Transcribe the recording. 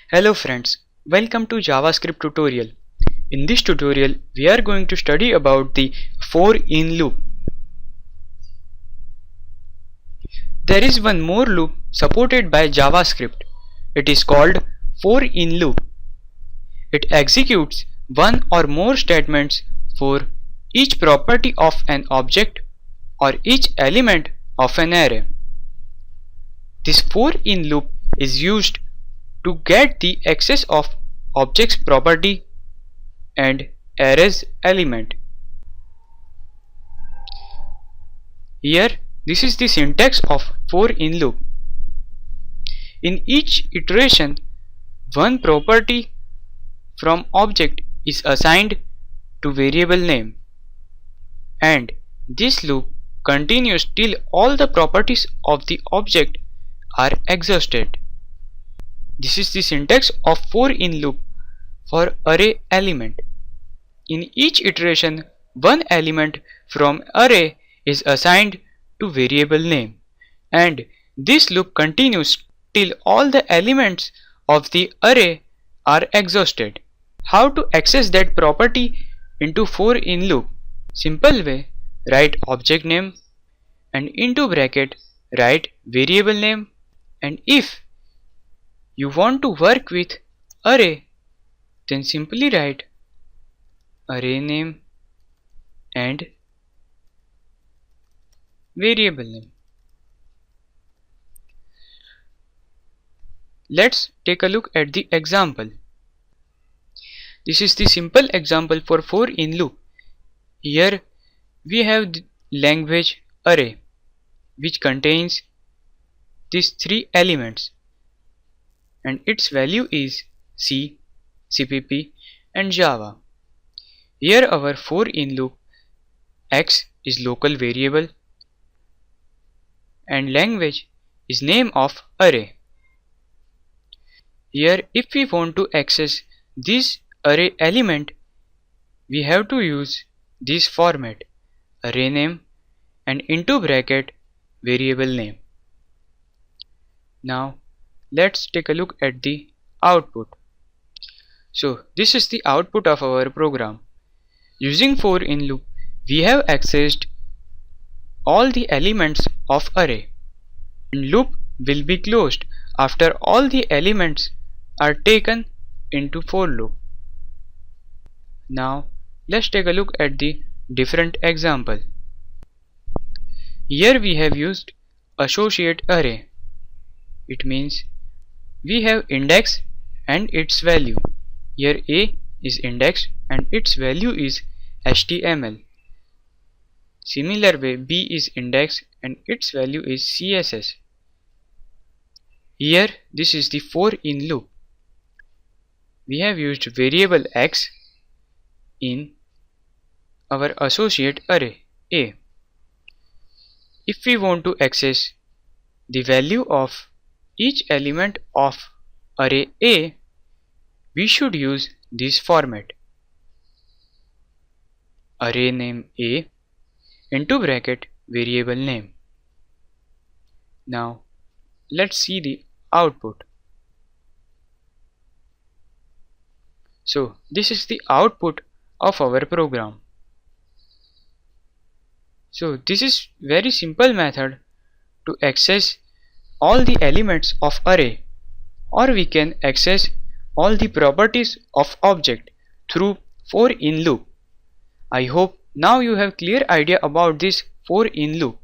Hello friends, welcome to JavaScript tutorial. In this tutorial, we are going to study about the for in loop. There is one more loop supported by JavaScript. It is called for in loop. It executes one or more statements for each property of an object or each element of an array. This for in loop is used to get the access of object's property and array's element. Here, this is the syntax of for in loop. In each iteration, one property from object is assigned to variable name, and this loop continues till all the properties of the object are exhausted. This is the syntax of for in loop for array element. In each iteration, one element from array is assigned to variable name, and this loop continues till all the elements of the array are exhausted. How to access that property into for in loop? Simple way, write object name and into bracket write variable name, and if you want to work with array, then simply write array name and variable name. Let's take a look at the example. This is the simple example for in loop. Here we have the language array, which contains these three elements, and its value is C, CPP and Java. Here our for in loop, X is local variable and language is name of array. Here if we want to access this array element, we have to use this format, array name and into bracket variable name. Now let's take a look at the output. So this is the output of our program. Using for in loop, we have accessed all the elements of array, and loop will be closed after all the elements are taken into for loop. Now let's take a look at the different example. Here we have used associate array. It means we have index and its value. Here A is index and its value is HTML. Similar way B is index and its value is CSS. Here this is the for in loop. We have used variable X in our associate array A. If we want to access the value of each element of array A, we should use this format, array name A into bracket variable name. Now let's see the output. So this is the output of our program. So this is very simple method to access all the elements of array, or we can access all the properties of object through for in loop. I hope now you have clear idea about this for in loop.